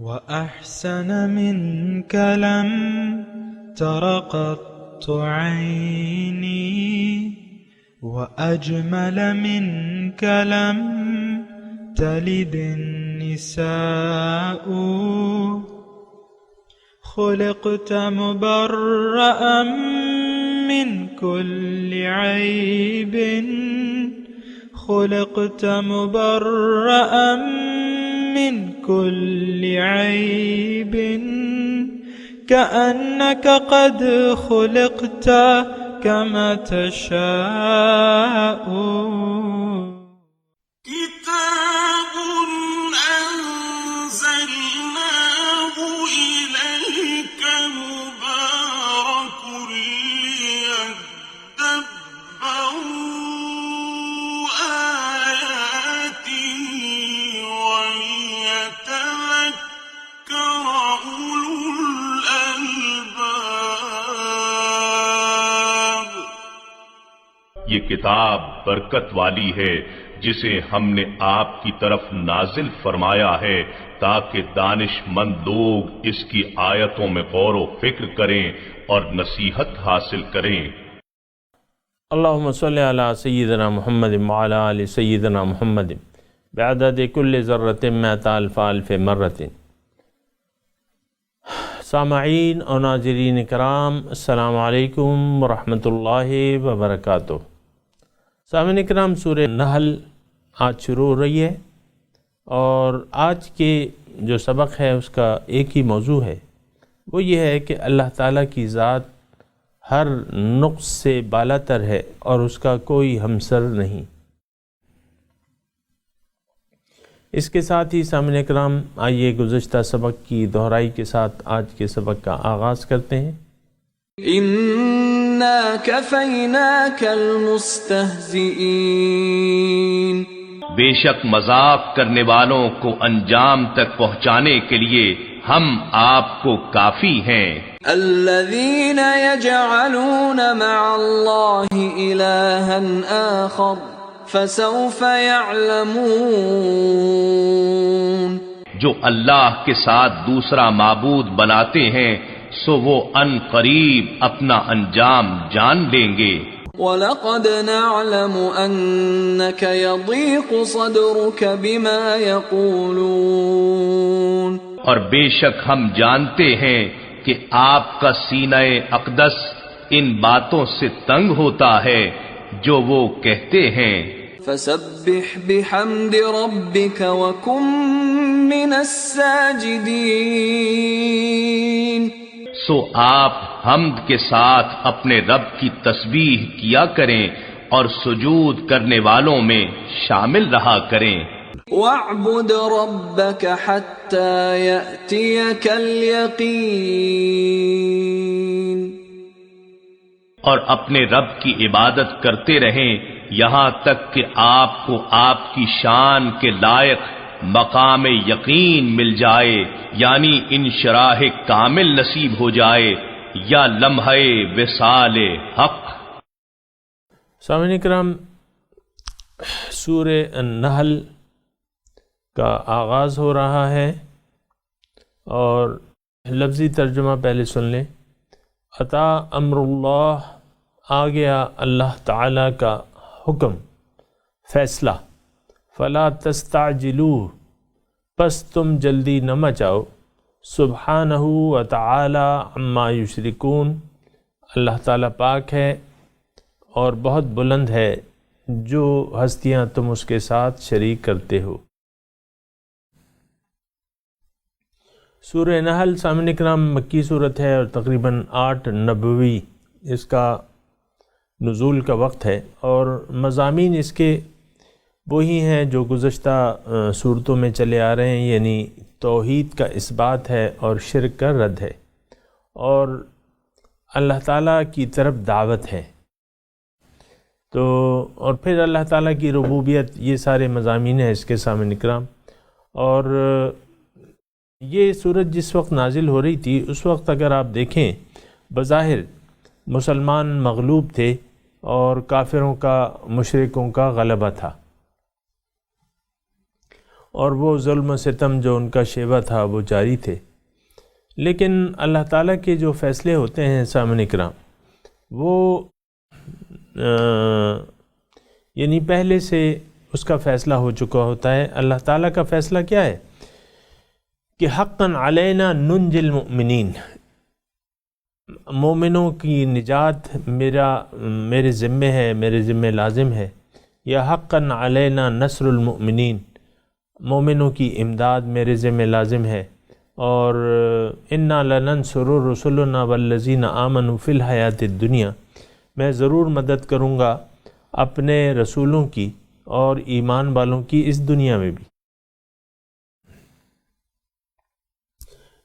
وأحسن منك لم تر قط عيني وأجمل منك لم تلد النساء خلقت مبرأ من كل عيب خلقت مبرأ من كل عيب كأنك قد خلقت كما تشاء كتاب أنزلناه إليك مبارك ليدبروا آياته وليتذكر أولو الألباب. یہ کتاب برکت والی ہے جسے ہم نے آپ کی طرف نازل فرمایا ہے تاکہ دانش مند لوگ اس کی آیتوں میں غور و فکر کریں اور نصیحت حاصل کریں. اللہم صلی علی سیدنا محمد وعلی آل سیدنا محمد بعدد کل ذرۃ مئۃ الف الف مرۃ. سامعین اور ناظرین کرام، السلام علیکم ورحمۃ اللہ وبرکاتہ. سامعین کرام، سورہ نحل آج شروع ہو رہی ہے اور آج کے جو سبق ہے اس کا ایک ہی موضوع ہے، وہ یہ ہے کہ اللہ تعالیٰ کی ذات ہر نقص سے بالاتر ہے اور اس کا کوئی ہمسر نہیں. اس کے ساتھ ہی سامعین کرام، آئیے گزشتہ سبق کی دہرائی کے ساتھ آج کے سبق کا آغاز کرتے ہیں. اِنَّا كَفَيْنَاكَ الْمُسْتَهْزِئِينَ. بے شک مذاق کرنے والوں کو انجام تک پہنچانے کے لیے ہم آپ کو کافی ہیں. الَّذِينَ يَجْعَلُونَ مَعَ اللَّهِ إِلَٰهًا آخَرَ فَسَوْفَ يَعْلَمُونَ. جو اللہ کے ساتھ دوسرا معبود بناتے ہیں سو وہ ان قریب اپنا انجام جان لیں گے. وَلَقَدْ نَعْلَمُ أَنَّكَ يَضِيقُ صَدْرُكَ بِمَا يَقُولُونَ. اور بے شک ہم جانتے ہیں کہ آپ کا سینہ اقدس ان باتوں سے تنگ ہوتا ہے جو وہ کہتے ہیں. فَسَبِّحْ بِحَمْدِ رَبِّكَ وَكُن مِّنَ السَّاجِدِينَ. سو آپ حمد کے ساتھ اپنے رب کی تسبیح کیا کریں اور سجود کرنے والوں میں شامل رہا کریں. وَاعْبُدْ رَبَّكَ حَتَّى يَأْتِيَكَ الْيَقِينُ. اور اپنے رب کی عبادت کرتے رہیں یہاں تک کہ آپ کو آپ کی شان کے لائق مقام یقین مل جائے، یعنی انشراح کامل نصیب ہو جائے یا لمحہ وصال حق. سامعین کرام، سورہ النحل کا آغاز ہو رہا ہے اور لفظی ترجمہ پہلے سن لیں. عطا امر اللہ، آ گیا اللہ تعالیٰ کا حکم، فیصلہ. فلا تستعجلوہ، پس تم جلدی نہ مچاؤ. سبحانہ وتعالی عما یشرکون، اللہ تعالیٰ پاک ہے اور بہت بلند ہے جو ہستیاں تم اس کے ساتھ شریک کرتے ہو. سورہ نحل سامعین کرام مکی صورت ہے اور تقریباً 8 نبوی اس کا نزول کا وقت ہے، اور مضامین اس کے وہی ہیں جو گزشتہ صورتوں میں چلے آ رہے ہیں، یعنی توحید کا اثبات ہے اور شرک کا رد ہے اور اللہ تعالیٰ کی طرف دعوت ہے. تو اور پھر اللہ تعالیٰ کی ربوبیت، یہ سارے مضامین ہیں اس کے سامنے کرام. اور یہ سورت جس وقت نازل ہو رہی تھی اس وقت اگر آپ دیکھیں بظاہر مسلمان مغلوب تھے اور کافروں کا، مشرکوں کا غلبہ تھا، اور وہ ظلم و ستم جو ان کا شیوہ تھا وہ جاری تھے۔ لیکن اللہ تعالیٰ کے جو فیصلے ہوتے ہیں سامعین کرام، وہ یعنی پہلے سے اس کا فیصلہ ہو چکا ہوتا ہے۔ اللہ تعالیٰ کا فیصلہ کیا ہے کہ حقاً علینا ننجی المؤمنین، مومنوں کی نجات میرے ذمے ہے، میرے ذمے لازم ہے، یا حقاً علینا نصر المؤمنین، مومنوں کی امداد میرے ذمے لازم ہے، اور انا لننصر رسلنا والذین آمنوا فی الحیات الدنیا، میں ضرور مدد کروں گا اپنے رسولوں کی اور ایمان والوں کی اس دنیا میں بھی۔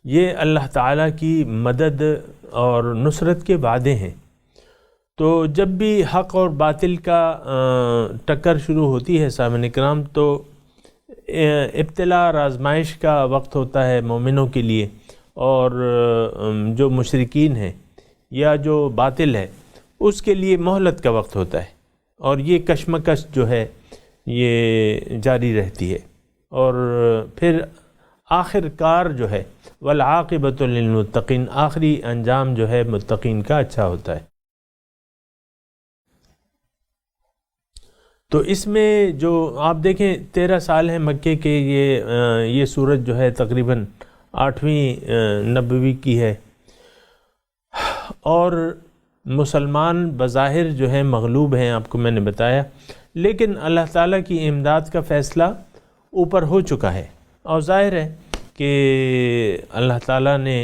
یہ اللہ تعالیٰ کی مدد اور نصرت کے وعدے ہیں۔ تو جب بھی حق اور باطل کا ٹکر شروع ہوتی ہے سامعین کرام، تو ابتلا اور آزمائش کا وقت ہوتا ہے مومنوں کے لیے، اور جو مشرکین ہیں یا جو باطل ہے اس کے لیے مہلت کا وقت ہوتا ہے، اور یہ کشمکش جو ہے یہ جاری رہتی ہے، اور پھر آخر کار جو ہے والعاقبۃ للمتقین، آخری انجام جو ہے متقین کا اچھا ہوتا ہے۔ تو اس میں جو آپ دیکھیں 13 سال ہیں مکے کے، یہ سورت جو ہے تقریباً 8ویں نبوی کی ہے، اور مسلمان بظاہر جو ہے مغلوب ہیں، آپ کو میں نے بتایا، لیکن اللہ تعالیٰ کی امداد کا فیصلہ اوپر ہو چکا ہے، اور ظاہر ہے کہ اللہ تعالیٰ نے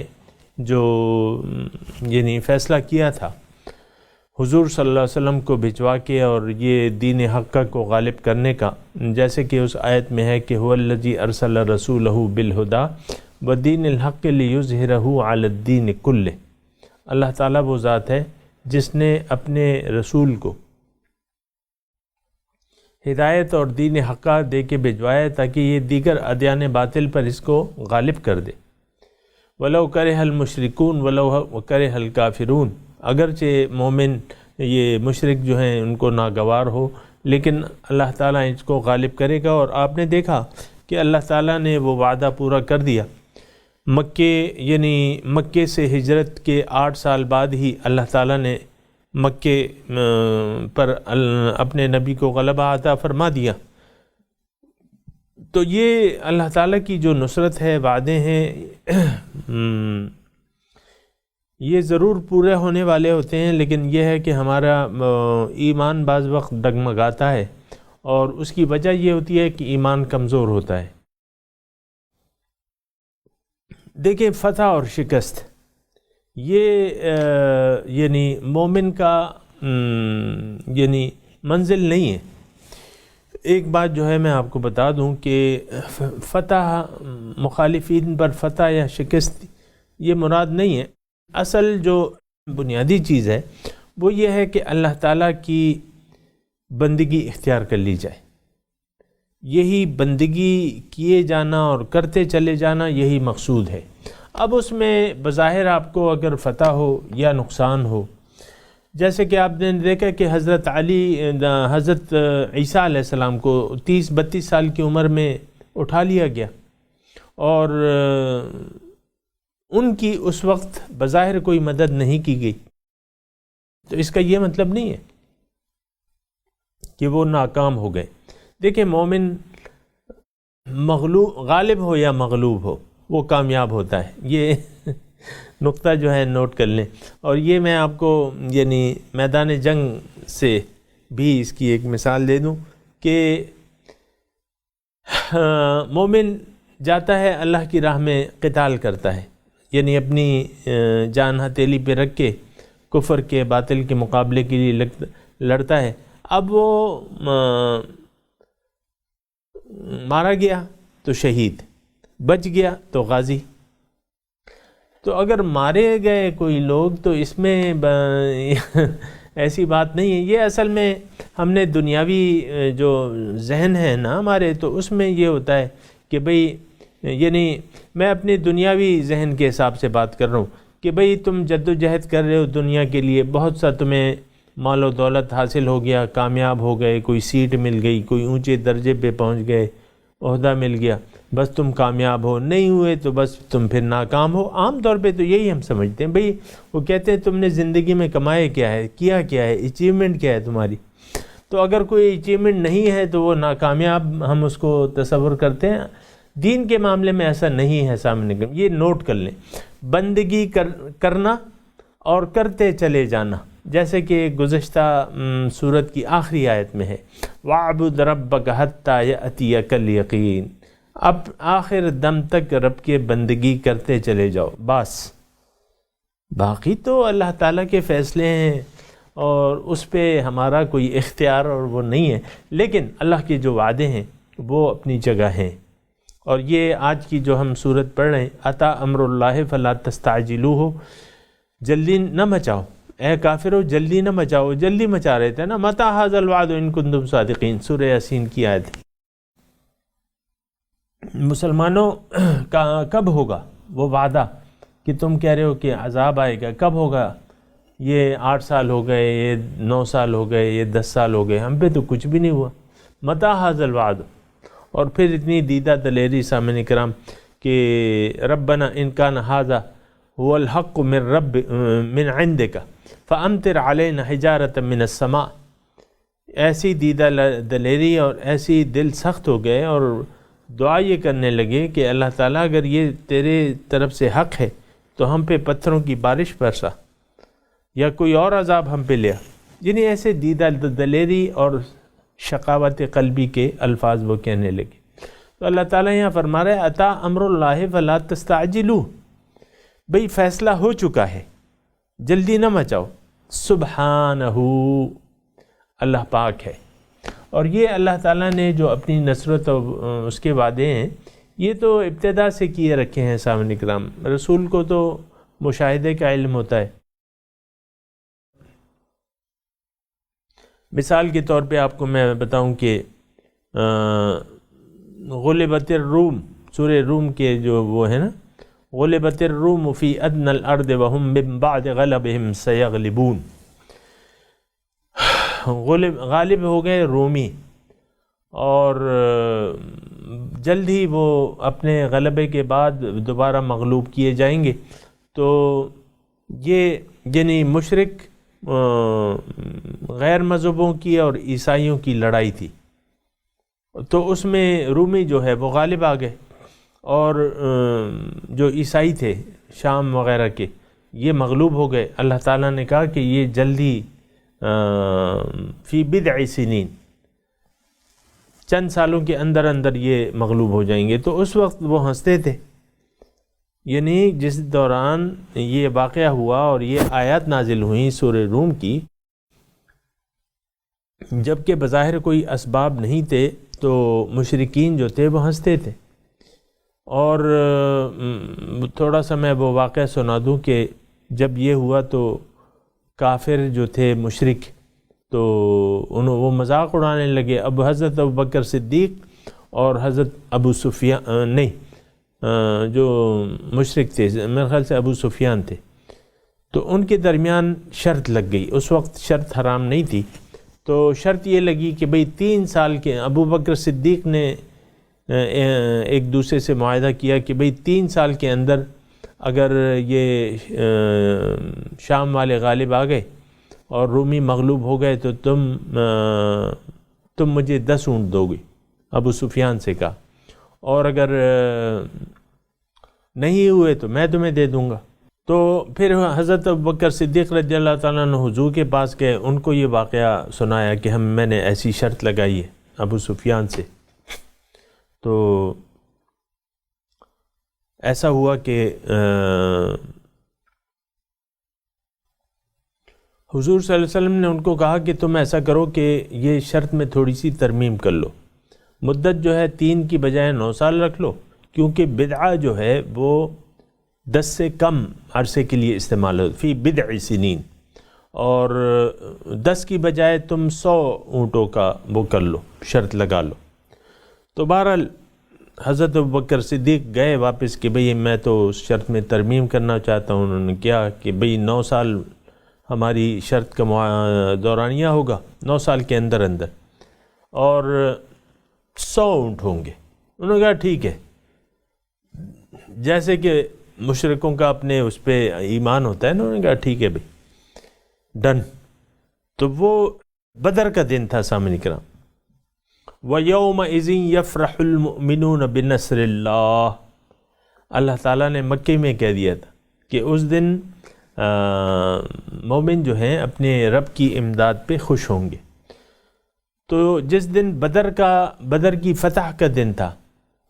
جو یعنی فیصلہ کیا تھا حضور صلی اللہ علیہ وسلم کو بھجوا کے اور یہ دین حق کو غالب کرنے کا، جیسے کہ اس آیت میں ہے کہ هو الذی ارسل رسولہ بالہدی ودین الحق لیظہرہ علی الدین کلہ، اللہ تعالیٰ وہ ذات ہے جس نے اپنے رسول کو ہدایت اور دین حقہ دے کے بھجوایا تاکہ یہ دیگر ادیان باطل پر اس کو غالب کر دے۔ وَلَوْ كَرِهَ الْمُشْرِكُونَ وَلَوْ كَرِهَ الْكَافِرُونَ، اگرچہ مومن یہ مشرک جو ہیں ان کو ناگوار ہو، لیکن اللہ تعالیٰ اس کو غالب کرے گا۔ اور آپ نے دیکھا کہ اللہ تعالیٰ نے وہ وعدہ پورا کر دیا۔ مکے سے ہجرت کے 8 سال بعد ہی اللہ تعالیٰ نے مکے پر اپنے نبی کو غلبہ عطا فرما دیا۔ تو یہ اللہ تعالیٰ کی جو نصرت ہے، وعدے ہیں، یہ ضرور پورے ہونے والے ہوتے ہیں، لیکن یہ ہے کہ ہمارا ایمان بعض وقت ڈگمگاتا ہے، اور اس کی وجہ یہ ہوتی ہے کہ ایمان کمزور ہوتا ہے۔ دیکھیں فتح اور شکست یہ یعنی مومن کا یعنی منزل نہیں ہے۔ ایک بات جو ہے میں آپ کو بتا دوں کہ فتح، مخالفین پر فتح یا شکست یہ مراد نہیں ہے۔ اصل جو بنیادی چیز ہے وہ یہ ہے کہ اللہ تعالیٰ کی بندگی اختیار کر لی جائے، یہی بندگی کیے جانا اور کرتے چلے جانا، یہی مقصود ہے۔ اب اس میں بظاہر آپ کو اگر فتح ہو یا نقصان ہو، جیسے کہ آپ نے دیکھا کہ حضرت عیسیٰ علیہ السلام کو 30-32 سال کی عمر میں اٹھا لیا گیا، اور ان کی اس وقت بظاہر کوئی مدد نہیں کی گئی۔ تو اس کا یہ مطلب نہیں ہے کہ وہ ناکام ہو گئے۔ دیکھیں مومن غالب ہو یا مغلوب ہو، وہ کامیاب ہوتا ہے۔ یہ نقطہ جو ہے نوٹ کر لیں۔ اور یہ میں آپ کو یعنی میدان جنگ سے بھی اس کی ایک مثال دے دوں کہ مومن جاتا ہے اللہ کی راہ میں قتال کرتا ہے، یعنی اپنی جان ہتھیلی پہ رکھ کے کفر کے باطل کے مقابلے کے لیے لڑتا ہے۔ اب وہ مارا گیا تو شہید، بچ گیا تو غازی۔ تو اگر مارے گئے کوئی لوگ تو اس میں ایسی بات نہیں ہے۔ یہ اصل میں ہم نے دنیاوی جو ذہن ہے نا ہمارے، تو اس میں یہ ہوتا ہے کہ بھئی یعنی میں اپنے دنیاوی ذہن کے حساب سے بات کر رہا ہوں کہ بھئی تم جد و جہد کر رہے ہو دنیا کے لیے، بہت سا تمہیں مال و دولت حاصل ہو گیا، کامیاب ہو گئے، کوئی سیٹ مل گئی، کوئی اونچے درجے پہ پہنچ گئے، عہدہ مل گیا بس تم کامیاب ہو، نہیں ہوئے تو بس تم پھر ناکام ہو۔ عام طور پہ تو یہی ہم سمجھتے ہیں، بھئی وہ کہتے ہیں تم نے زندگی میں کمائے کیا ہے، کیا کیا ہے، اچیومنٹ کیا ہے تمہاری۔ تو اگر کوئی اچیومنٹ نہیں ہے تو وہ ناکامیاب ہم اس کو تصور کرتے ہیں۔ دین کے معاملے میں ایسا نہیں ہے سامنے، یہ نوٹ کر لیں، بندگی کرنا اور کرتے چلے جانا، جیسے کہ گزشتہ سورت کی آخری آیت میں ہے وَاعْبُدْ رَبَّكَ حَتَّى يَأْتِيَكَ الْيَقِينُ، اب آخر دم تک رب کے بندگی کرتے چلے جاؤ بس، باقی تو اللہ تعالیٰ کے فیصلے ہیں اور اس پہ ہمارا کوئی اختیار اور وہ نہیں ہے، لیکن اللہ کے جو وعدے ہیں وہ اپنی جگہ ہیں۔ اور یہ آج کی جو ہم صورت پڑھ رہے ہیں اتا امر اللہ فلا تستعجلوہ، جلدی نہ مچاؤ، اے کافرو جلدی نہ مچاؤ، جلدی مچا رہے تھے نا، متی ھذا الوعد ان کنتم صادقین، سورہ یاسین کی آیت۔ مسلمانوں کا کب ہوگا وہ وعدہ کہ تم کہہ رہے ہو کہ عذاب آئے گا، کب ہوگا؟ یہ 8 سال ہو گئے، یہ 9 سال ہو گئے، یہ 10 سال ہو گئے، ہم پہ تو کچھ بھی نہیں ہوا۔ متی ھذا الوعد، اور پھر اتنی دیدہ دلیری سامعین کرام کہ ربنا ان کان ھذا هو الحق من عندک فامطر علینا حجارۃ من السماء، ایسی دیدہ دلیری اور ایسی دل سخت ہو گئے اور دعا یہ کرنے لگے کہ اللہ تعالیٰ اگر یہ تیرے طرف سے حق ہے تو ہم پہ پتھروں کی بارش برسا یا کوئی اور عذاب ہم پہ لیا، یعنی ایسے دیدہ دلیری اور شقاوت قلبی کے الفاظ وہ کہنے لگے۔ تو اللہ تعالیٰ یہاں فرما رہا ہے اتا امر اللہ فلا تستعجلوہ، بھئی فیصلہ ہو چکا ہے، جلدی نہ مچاؤ۔ سبحانہ، اللہ پاک ہے۔ اور یہ اللہ تعالیٰ نے جو اپنی نصرت اور اس کے وعدے ہیں یہ تو ابتدا سے کیے رکھے ہیں سامعین کرام، رسول کو تو مشاہدے کا علم ہوتا ہے۔ مثال کے طور پہ آپ کو میں بتاؤں کہ غلبت الروم، سورہ روم کے جو وہ ہے نا، غلبت الروم فی ادنی الارض وهم من بعد غلبهم سیغلبون، غالب ہو گئے رومی اور جلد ہی وہ اپنے غلبے کے بعد دوبارہ مغلوب کیے جائیں گے۔ تو یہ یعنی مشرک غیر مذہبوں کی اور عیسائیوں کی لڑائی تھی، تو اس میں رومی جو ہے وہ غالب آ گئے، اور جو عیسائی تھے شام وغیرہ کے یہ مغلوب ہو گئے۔ اللہ تعالیٰ نے کہا کہ یہ جلدی فی بضع سنین، چند سالوں کے اندر اندر یہ مغلوب ہو جائیں گے۔ تو اس وقت وہ ہنستے تھے، یعنی جس دوران یہ واقعہ ہوا اور یہ آیات نازل ہوئیں سورہ روم کی، جبکہ بظاہر کوئی اسباب نہیں تھے، تو مشرکین جو تھے وہ ہنستے تھے۔ اور تھوڑا سا میں وہ واقعہ سنا دوں کہ جب یہ ہوا تو کافر جو تھے مشرک تو وہ مذاق اڑانے لگے۔ اب حضرت ابوبکر صدیق اور حضرت ابو سفیان جو مشرک تھے، میرے خیال سے ابو سفیان تھے، تو ان کے درمیان شرط لگ گئی۔ اس وقت شرط حرام نہیں تھی، تو شرط یہ لگی کہ بھئی 3 سال کے، ابو بکر صدیق نے ایک دوسرے سے معاہدہ کیا کہ بھئی 3 سال کے اندر اگر یہ شام والے غالب آ گئے اور رومی مغلوب ہو گئے تو تم مجھے 10 اونٹ دو گے، ابو سفیان سے کہا، اور اگر نہیں ہوئے تو میں تمہیں دے دوں گا۔ تو پھر حضرت ابوبکر صدیق رضی اللہ تعالیٰ عنہ حضور کے پاس گئے، ان کو یہ واقعہ سنایا کہ میں نے ایسی شرط لگائی ہے ابو سفیان سے۔ تو ایسا ہوا کہ حضور صلی اللہ علیہ وسلم نے ان کو کہا کہ تم ایسا کرو کہ یہ شرط میں تھوڑی سی ترمیم کر لو، مدت جو ہے 3 کی بجائے 9 سال رکھ لو، کیونکہ بدعہ جو ہے وہ 10 سے کم عرصے کے لیے استعمال ہو، فی بضع سنین، اور 10 کی بجائے تم 100 اونٹوں کا وہ کر لو، شرط لگا لو۔ تو بہرحال حضرت ابوبکر صدیق گئے واپس کہ بھئی میں تو اس شرط میں ترمیم کرنا چاہتا ہوں۔ انہوں نے کیا کہ بھئی 9 سال ہماری شرط کا دورانیہ ہوگا، 9 سال کے اندر اندر، اور 100 اونٹ ہوں گے، انہوں نے کہا ٹھیک ہے، جیسے کہ مشرکوں کا اپنے اس پہ ایمان ہوتا ہے نا، انہوں نے کہا ٹھیک ہے بھائی ڈن۔ تو وہ بدر کا دن تھا سامعین کرام۔ وَيَوْمَئِذٍ يَفْرَحُ الْمُؤْمِنُونَ بِنَصْرِ اللَّهِ، اللہ تعالیٰ نے مکے میں کہہ دیا تھا کہ اس دن مومن جو ہیں اپنے رب کی امداد پہ خوش ہوں گے۔ تو جس دن بدر کی فتح کا دن تھا،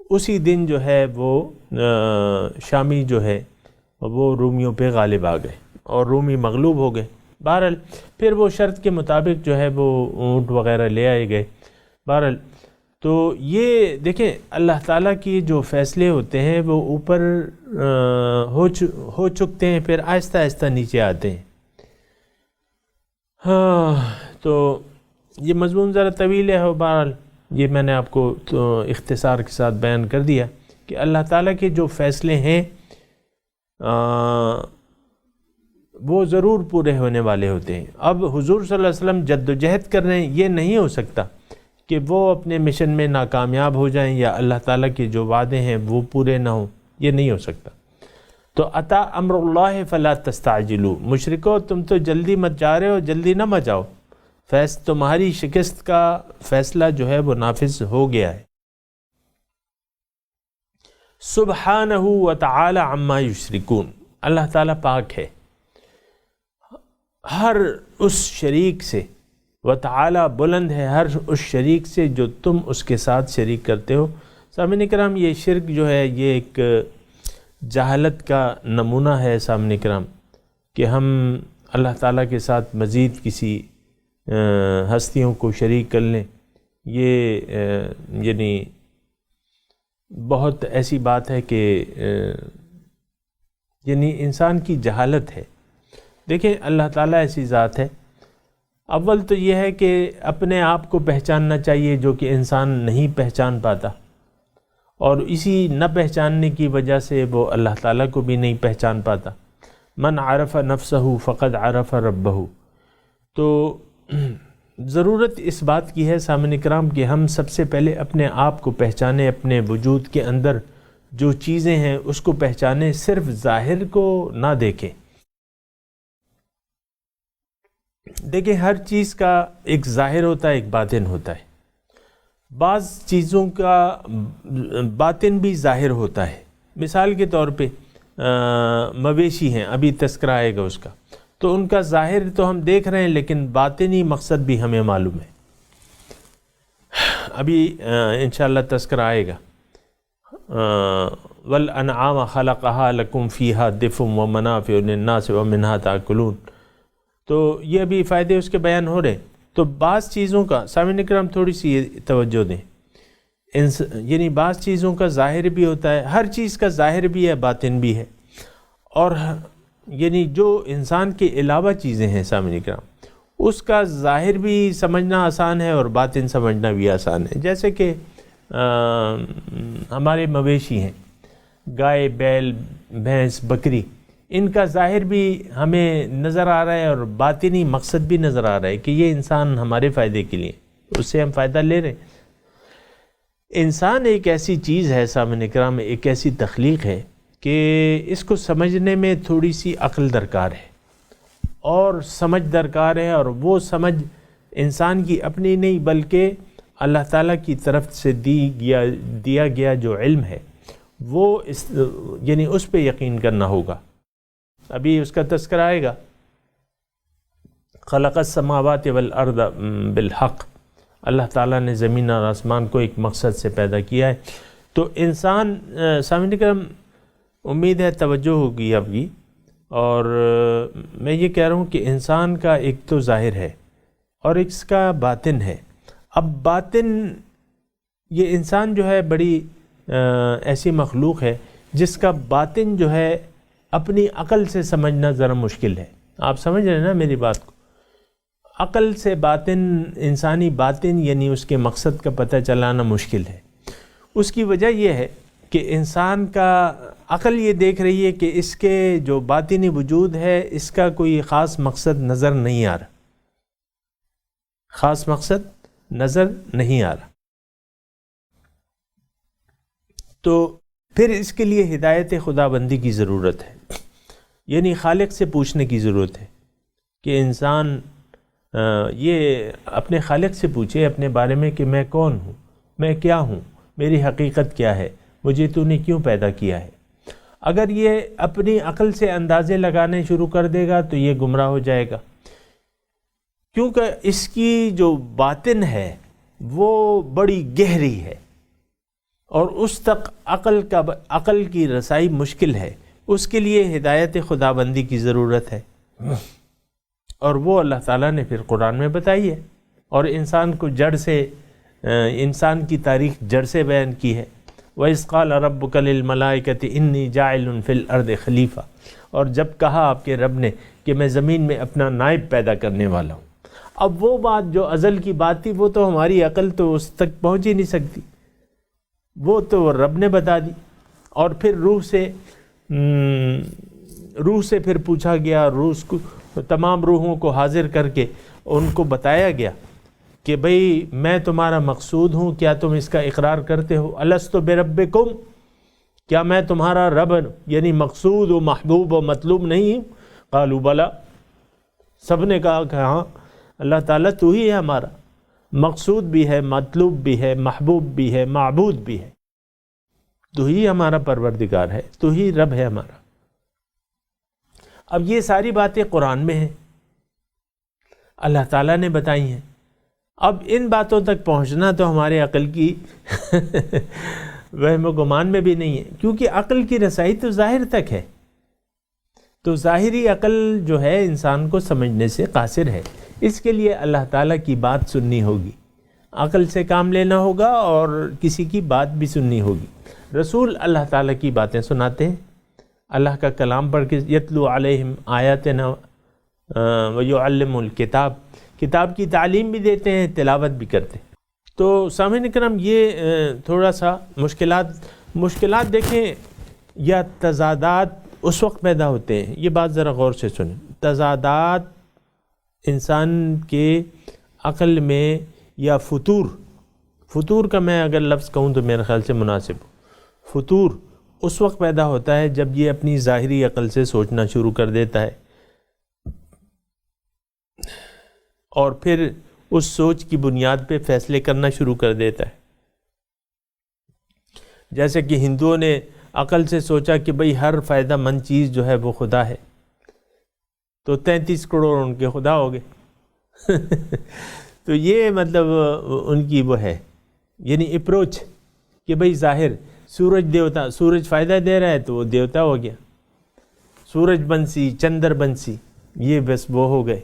اسی دن جو ہے وہ شامی جو ہے وہ رومیوں پہ غالب آ گئے اور رومی مغلوب ہو گئے۔ بہرحال پھر وہ شرط کے مطابق جو ہے وہ اونٹ وغیرہ لے آئے گئے۔ بہرحال تو یہ دیکھیں اللہ تعالیٰ کی جو فیصلے ہوتے ہیں وہ اوپر ہو چکتے ہیں، پھر آہستہ آہستہ نیچے آتے ہیں۔ تو یہ مضمون ذرا طویل ہے، بہرحال یہ میں نے آپ کو اختصار کے ساتھ بیان کر دیا کہ اللہ تعالیٰ کے جو فیصلے ہیں وہ ضرور پورے ہونے والے ہوتے ہیں۔ اب حضور صلی اللہ علیہ وسلم جد و جہد کر رہے ہیں، یہ نہیں ہو سکتا کہ وہ اپنے مشن میں ناکامیاب ہو جائیں یا اللہ تعالیٰ کے جو وعدے ہیں وہ پورے نہ ہوں، یہ نہیں ہو سکتا۔ تو اتا امر اللہ فلا تستعجلوا، مشرکو تم تو جلدی مت جا رہے ہو، جلدی نہ مت جاؤ، تمہاری شکست کا فیصلہ جو ہے وہ نافذ ہو گیا ہے۔ سبحانہ وتعالی عما یشرکون، اللہ تعالیٰ پاک ہے ہر اس شریک سے، وتعالی بلند ہے ہر اس شریک سے جو تم اس کے ساتھ شریک کرتے ہو۔ سامعین کرام، یہ شرک جو ہے یہ ایک جہالت کا نمونہ ہے سامعین کرام، کہ ہم اللہ تعالیٰ کے ساتھ مزید کسی ہستیوں کو شریک کر لیں۔ یہ یعنی بہت ایسی بات ہے کہ یعنی انسان کی جہالت ہے۔ دیکھیں اللہ تعالیٰ ایسی ذات ہے، اول تو یہ ہے کہ اپنے آپ کو پہچاننا چاہیے جو کہ انسان نہیں پہچان پاتا، اور اسی نہ پہچاننے کی وجہ سے وہ اللہ تعالیٰ کو بھی نہیں پہچان پاتا۔ من عرف نفسہ فقد عرف ربہ۔ تو ضرورت اس بات کی ہے سامعین کرام کہ ہم سب سے پہلے اپنے آپ کو پہچانیں، اپنے وجود کے اندر جو چیزیں ہیں اس کو پہچانیں، صرف ظاہر کو نہ دیکھیں۔ دیکھیں ہر چیز کا ایک ظاہر ہوتا ہے، ایک باطن ہوتا ہے۔ بعض چیزوں کا باطن بھی ظاہر ہوتا ہے۔ مثال کے طور پہ مویشی ہیں، ابھی تذکرہ آئے گا اس کا، تو ان کا ظاہر تو ہم دیکھ رہے ہیں لیکن باطنی مقصد بھی ہمیں معلوم ہے۔ ابھی انشاءاللہ تذکرہ آئے گا۔ وَالْأَنْعَامَ خَلَقَهَا لَكُمْ فِيهَا دِفْءٌ وَمَنَافِعُ لِلنَّاسِ وَمِنْهَا تَأْكُلُونَ۔ تو یہ ابھی فائدے اس کے بیان ہو رہے ہیں۔ تو بعض چیزوں کا سامعین اکرام تھوڑی سی توجہ دیں، یعنی بعض چیزوں کا ظاہر بھی ہوتا ہے، ہر چیز کا ظاہر بھی ہے باطن بھی ہے، اور یعنی جو انسان کے علاوہ چیزیں ہیں سامعین اکرام اس کا ظاہر بھی سمجھنا آسان ہے اور باطن سمجھنا بھی آسان ہے۔ جیسے کہ ہمارے مویشی ہیں، گائے، بیل، بھینس، بکری، ان کا ظاہر بھی ہمیں نظر آ رہا ہے اور باطنی مقصد بھی نظر آ رہا ہے کہ یہ انسان ہمارے فائدے کے لیے، اس سے ہم فائدہ لے رہے ہیں۔ انسان ایک ایسی چیز ہے سامعین اکرام، ایک ایسی تخلیق ہے کہ اس کو سمجھنے میں تھوڑی سی عقل درکار ہے اور سمجھ درکار ہے، اور وہ سمجھ انسان کی اپنی نہیں بلکہ اللہ تعالیٰ کی طرف سے دیا گیا جو علم ہے وہ یعنی اس پہ یقین کرنا ہوگا۔ ابھی اس کا تذکرہ آئے گا۔ خلق السماوات والارض بالحق، اللہ تعالیٰ نے زمین اور آسمان کو ایک مقصد سے پیدا کیا ہے۔ تو انسان سامعین کرام امید ہے توجہ ہوگی آپ کی، اور میں یہ کہہ رہا ہوں کہ انسان کا ایک تو ظاہر ہے اور اس کا باطن ہے۔ اب باطن، یہ انسان جو ہے بڑی ایسی مخلوق ہے جس کا باطن جو ہے اپنی عقل سے سمجھنا ذرا مشکل ہے۔ آپ سمجھ رہے ہیں نا میری بات کو؟ عقل سے باطن، انسانی باطن یعنی اس کے مقصد کا پتہ چلانا مشکل ہے۔ اس کی وجہ یہ ہے کہ انسان کا عقل یہ دیکھ رہی ہے کہ اس کے جو باطنی وجود ہے اس کا کوئی خاص مقصد نظر نہیں آ رہا، خاص مقصد نظر نہیں آ رہا۔ تو پھر اس کے لیے ہدایت خدا بندی کی ضرورت ہے، یعنی خالق سے پوچھنے کی ضرورت ہے کہ انسان یہ اپنے خالق سے پوچھے اپنے بارے میں کہ میں کون ہوں، میں کیا ہوں، میری حقیقت کیا ہے، مجھے تو نے کیوں پیدا کیا ہے۔ اگر یہ اپنی عقل سے اندازے لگانے شروع کر دے گا تو یہ گمراہ ہو جائے گا، کیونکہ اس کی جو باطن ہے وہ بڑی گہری ہے اور اس تک عقل کی رسائی مشکل ہے، اس کے لیے ہدایت خدا بندی کی ضرورت ہے، اور وہ اللہ تعالیٰ نے پھر قرآن میں بتائی ہے، اور انسان کو جڑ سے، انسان کی تاریخ جڑ سے بیان کی ہے۔ وَإِذْ قَالَ رَبُّكَ لِلْمَلَائِكَةِ إِنِّي جَاعِلٌ فِي الْأَرْضِ خَلِيفَةً، اور جب کہا آپ کے رب نے کہ میں زمین میں اپنا نائب پیدا کرنے والا ہوں۔ اب وہ بات جو ازل کی بات تھی وہ تو ہماری عقل تو اس تک پہنچ ہی نہیں سکتی، وہ تو رب نے بتا دی، اور پھر روح سے پھر پوچھا گیا، روح کو تمام روحوں کو حاضر کر کے ان کو بتایا گیا کہ بھئی میں تمہارا مقصود ہوں، کیا تم اس کا اقرار کرتے ہو؟ الستُ بربکم، کیا میں تمہارا رب یعنی مقصود و محبوب و مطلوب نہیں ہوں؟ قالوا بلا، سب نے کہا کہ ہاں اللہ تعالیٰ تو ہی ہے ہمارا مقصود بھی ہے، مطلوب بھی ہے، محبوب بھی ہے، معبود بھی ہے، تو ہی ہمارا پروردگار ہے، تو ہی رب ہے ہمارا۔ اب یہ ساری باتیں قرآن میں ہیں، اللہ تعالیٰ نے بتائی ہیں۔ اب ان باتوں تک پہنچنا تو ہمارے عقل کی وہم و گمان میں بھی نہیں ہے، کیونکہ عقل کی رسائی تو ظاہر تک ہے، تو ظاہری عقل جو ہے انسان کو سمجھنے سے قاصر ہے، اس کے لیے اللہ تعالیٰ کی بات سننی ہوگی، عقل سے کام لینا ہوگا اور کسی کی بات بھی سننی ہوگی۔ رسول اللہ تعالیٰ کی باتیں سناتے ہیں، اللہ کا کلام پڑھ کے یتلو علیہم آیاتنا ویعلم الکتاب، کتاب کی تعلیم بھی دیتے ہیں، تلاوت بھی کرتے ہیں۔ تو سامعین کرام یہ تھوڑا سا مشکلات دیکھیں یا تضادات اس وقت پیدا ہوتے ہیں، یہ بات ذرا غور سے سنیں۔ تضادات انسان کے عقل میں یا فتور کا میں اگر لفظ کہوں تو میرے خیال سے مناسب ہو، فتور اس وقت پیدا ہوتا ہے جب یہ اپنی ظاہری عقل سے سوچنا شروع کر دیتا ہے اور پھر اس سوچ کی بنیاد پہ فیصلے کرنا شروع کر دیتا ہے۔ جیسے کہ ہندوؤں نے عقل سے سوچا کہ بھئی ہر فائدہ مند چیز جو ہے وہ خدا ہے، تو 33 کروڑ ان کے خدا ہو گئے۔ تو یہ مطلب ان کی وہ ہے، یعنی اپروچ کہ بھئی ظاہر سورج فائدہ دے رہا ہے تو وہ دیوتا ہو گیا، سورج بنسی، چندر بنسی، یہ بس وہ ہو گئے۔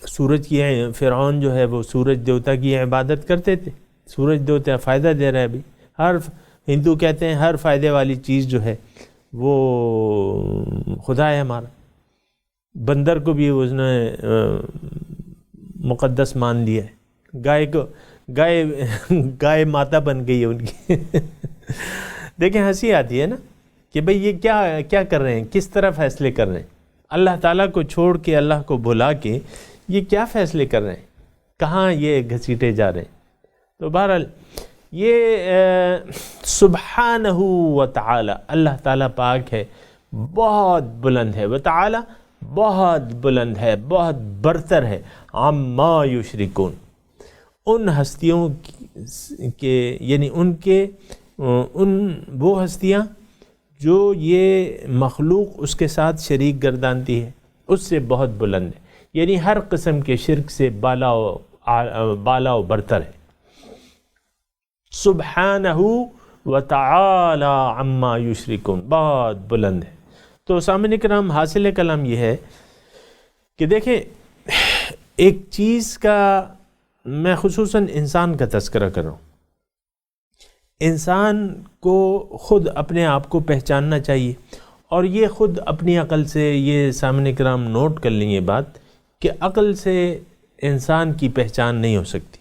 سورج کی فرعون جو ہے وہ سورج دیوتا کی عبادت کرتے تھے، سورج دیوتا فائدہ دے رہا ہے بھی، ہر ہندو کہتے ہیں ہر فائدے والی چیز جو ہے وہ خدا ہے ہمارا۔ بندر کو بھی اس نے مقدس مان لیا ہے، گائے ماتا بن گئی ہے ان کی۔ دیکھیں ہنسی آتی ہے نا کہ بھئی یہ کیا کر رہے ہیں، کس طرح فیصلے کر رہے ہیں، اللہ تعالیٰ کو چھوڑ کے، اللہ کو بھلا کے یہ کیا فیصلے کر رہے ہیں، کہاں یہ گھسیٹے جا رہے ہیں۔ تو بہرحال یہ سبحانہ و تعالی، اللہ تعالیٰ پاک ہے، بہت بلند ہے، و تعالی بہت بلند ہے، بہت برتر ہے، عما یشرکون، ان ہستیوں کے یعنی وہ ہستیاں جو یہ مخلوق اس کے ساتھ شریک گردانتی ہے اس سے بہت بلند ہے، یعنی ہر قسم کے شرک سے بالا و برتر ہے۔ سبحانہ و تعالی عما یشرکون، بہت بلند ہے۔ تو سامعین کرام حاصل کلام یہ ہے کہ دیکھیں ایک چیز کا میں خصوصاً انسان کا تذکرہ کر رہا ہوں، انسان کو خود اپنے آپ کو پہچاننا چاہیے، اور یہ خود اپنی عقل سے، یہ سامعین کرام نوٹ کر لیں یہ بات کہ عقل سے انسان کی پہچان نہیں ہو سکتی،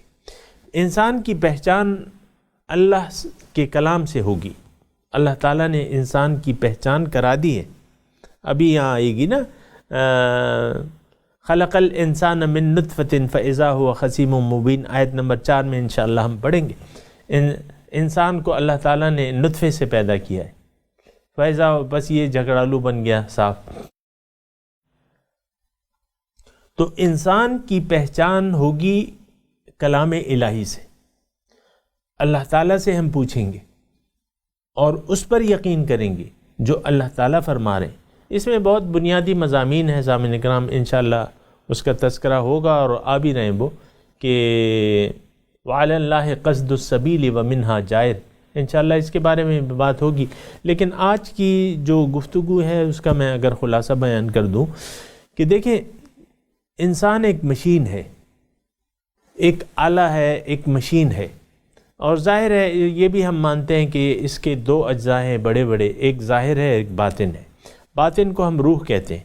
انسان کی پہچان اللہ کے کلام سے ہوگی۔ اللہ تعالیٰ نے انسان کی پہچان کرا دی ہے، ابھی یہاں آئے گی نا، خلق الانسان من نطفۃ فاذا هو خصیم مبین، آیت نمبر 4 میں انشاءاللہ ہم پڑھیں گے۔ انسان کو اللہ تعالیٰ نے نطفے سے پیدا کیا ہے، فیضا بس یہ جھگڑالو بن گیا صاف. تو انسان کی پہچان ہوگی کلام الہی سے. اللہ تعالیٰ سے ہم پوچھیں گے اور اس پر یقین کریں گے جو اللہ تعالیٰ فرما رہے ہیں. اس میں بہت بنیادی مضامین ہیں سامعین کرام، انشاءاللہ اس کا تذکرہ ہوگا اور آ بھی رہے ہیں وہ کہ وعلی اللہ قصد السبیل ومنہا جائر، انشاءاللہ اس کے بارے میں بات ہوگی. لیکن آج کی جو گفتگو ہے اس کا میں اگر خلاصہ بیان کر دوں کہ دیکھیں انسان ایک مشین ہے، ایک آلہ ہے، ایک مشین ہے، اور ظاہر ہے یہ بھی ہم مانتے ہیں کہ اس کے دو اجزاء ہیں بڑے بڑے، ایک ظاہر ہے ایک باطن ہے. باطن کو ہم روح کہتے ہیں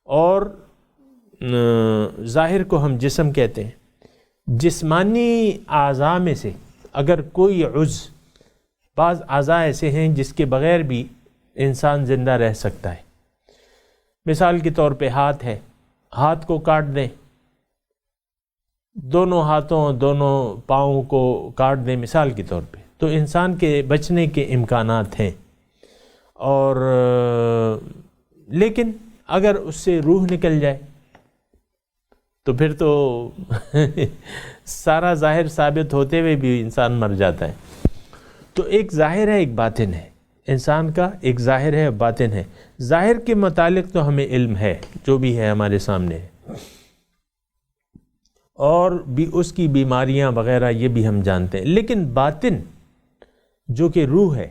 اور ظاہر کو ہم جسم کہتے ہیں. جسمانی اعضاء میں سے اگر کوئی عضو، بعض اعضاء ایسے ہیں جس کے بغیر بھی انسان زندہ رہ سکتا ہے. مثال کے طور پہ ہاتھ ہے، ہاتھ کو کاٹ دیں، دونوں ہاتھوں دونوں پاؤں کو کاٹ دیں مثال کے طور پہ، تو انسان کے بچنے کے امکانات ہیں. اور لیکن اگر اس سے روح نکل جائے تو پھر تو سارا ظاہر ثابت ہوتے ہوئے بھی انسان مر جاتا ہے. تو ایک ظاہر ہے ایک باطن ہے، انسان کا ایک ظاہر ہے باطن ہے. ظاہر کے متعلق تو ہمیں علم ہے، جو بھی ہے ہمارے سامنے ہے، اور بھی اس کی بیماریاں وغیرہ یہ بھی ہم جانتے ہیں. لیکن باطن جو کہ روح ہے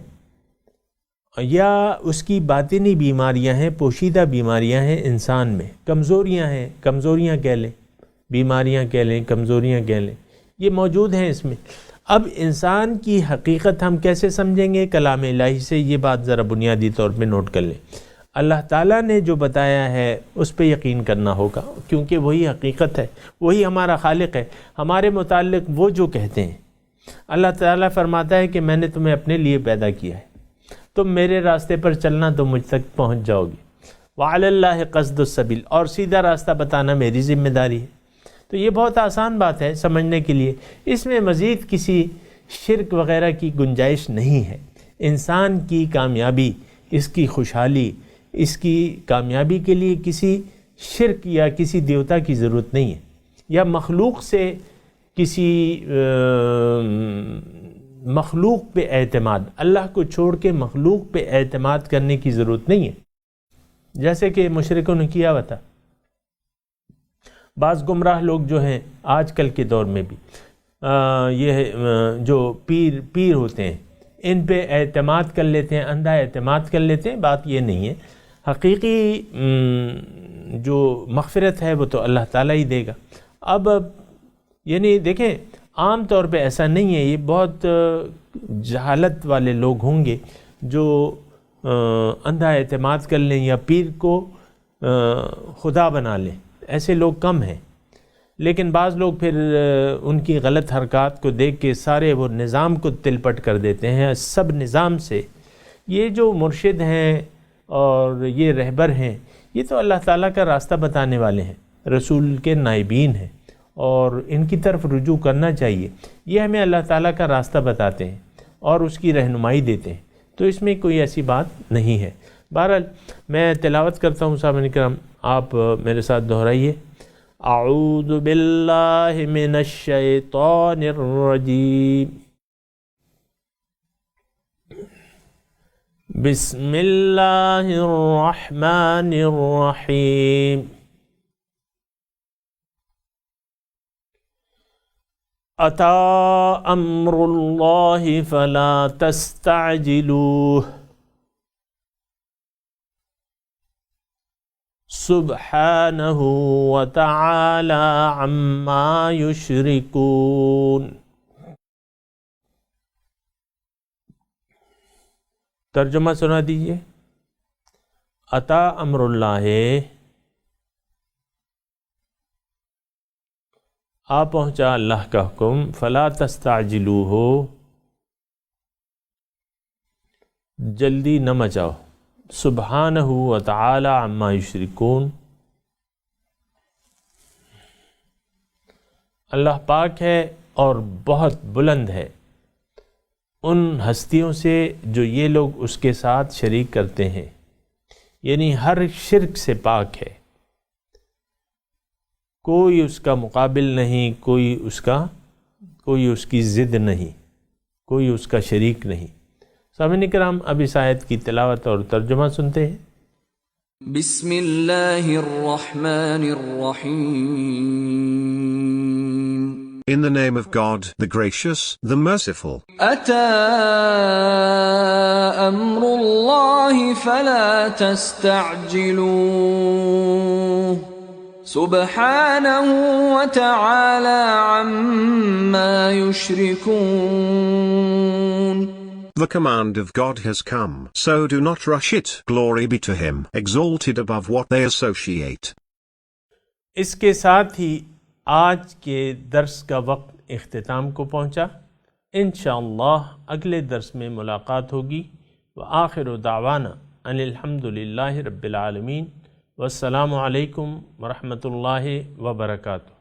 یا اس کی باطنی بیماریاں ہیں، پوشیدہ بیماریاں ہیں انسان میں، کمزوریاں ہیں، کمزوریاں کہہ لیں، بیماریاں کہہ لیں، کمزوریاں کہہ لیں، یہ موجود ہیں اس میں. اب انسان کی حقیقت ہم کیسے سمجھیں گے؟ کلام الہی سے. یہ بات ذرا بنیادی طور پہ نوٹ کر لیں. اللہ تعالیٰ نے جو بتایا ہے اس پہ یقین کرنا ہوگا، کیونکہ وہی حقیقت ہے، وہی ہمارا خالق ہے. ہمارے متعلق وہ جو کہتے ہیں، اللہ تعالیٰ فرماتا ہے کہ میں نے تمہیں اپنے لیے پیدا کیا ہے، تم میرے راستے پر چلنا تو مجھ تک پہنچ جاؤ گے. وعلی اللہ قصد السبیل، اور سیدھا راستہ بتانا میری ذمہ داری ہے. تو یہ بہت آسان بات ہے سمجھنے کے لیے، اس میں مزید کسی شرک وغیرہ کی گنجائش نہیں ہے. انسان کی کامیابی، اس کی خوشحالی، اس کی کامیابی کے لیے کسی شرک یا کسی دیوتا کی ضرورت نہیں ہے، یا مخلوق سے کسی مخلوق پہ اعتماد، اللہ کو چھوڑ کے مخلوق پہ اعتماد کرنے کی ضرورت نہیں ہے، جیسے کہ مشرکوں نے کیا ہوا تھا. بعض گمراہ لوگ جو ہیں آج کل کے دور میں بھی یہ جو پیر ہوتے ہیں ان پہ اعتماد کر لیتے ہیں، اندھا اعتماد کر لیتے ہیں. بات یہ نہیں ہے، حقیقی جو مغفرت ہے وہ تو اللہ تعالیٰ ہی دے گا. اب یعنی دیکھیں عام طور پہ ایسا نہیں ہے، یہ بہت جہالت والے لوگ ہوں گے جو اندھا اعتماد کر لیں یا پیر کو خدا بنا لیں، ایسے لوگ کم ہیں. لیکن بعض لوگ پھر ان کی غلط حرکات کو دیکھ کے سارے وہ نظام کو تلپٹ کر دیتے ہیں. سب نظام سے یہ جو مرشد ہیں اور یہ رہبر ہیں، یہ تو اللہ تعالیٰ کا راستہ بتانے والے ہیں، رسول کے نائبین ہیں، اور ان کی طرف رجوع کرنا چاہیے. یہ ہمیں اللہ تعالیٰ کا راستہ بتاتے ہیں اور اس کی رہنمائی دیتے ہیں، تو اس میں کوئی ایسی بات نہیں ہے. بہرحال میں تلاوت کرتا ہوں سامعین کرام، آپ میرے ساتھ دہرائیے. اعوذ باللہ من الشیطان الرجیم، بسم اللہ الرحمن الرحیم. اتی امر اللہ فلا تستعجلوہ سبحانہ وتعالی عما یشرکون. ترجمہ سنا دیجئے. اتی امر اللہ، آ پہنچا اللہ کا حکم، فلا تستعجلوہ، جلدی نہ مچاؤ، سبحانہ وتعالی عما یشرکون، اللہ پاک ہے اور بہت بلند ہے ان ہستیوں سے جو یہ لوگ اس کے ساتھ شریک کرتے ہیں، یعنی ہر شرک سے پاک ہے، کوئی اس کا مقابل نہیں، کوئی اس کی ضد نہیں، کوئی اس کا شریک نہیں۔ سامعین کرام، اب اس آیت کی تلاوت اور ترجمہ سنتے ہیں۔ بسم اللہ الرحمن الرحیم۔ In the name of God, the gracious, the merciful. أتى أمر الله فلا تستعجلوه سبحانه وتعالى عما يشركون۔ The command of God has come, so do not rush it. Glory be to him, exalted above what they associate. اس کے ساتھ ہی آج کے درس کا وقت اختتام کو پہنچا۔ انشاءاللہ اگلے درس میں ملاقات ہوگی۔ وآخر دعوانا ان الحمدللہ رب العالمین، والسلام علیکم ورحمۃ اللہ وبرکاتہ۔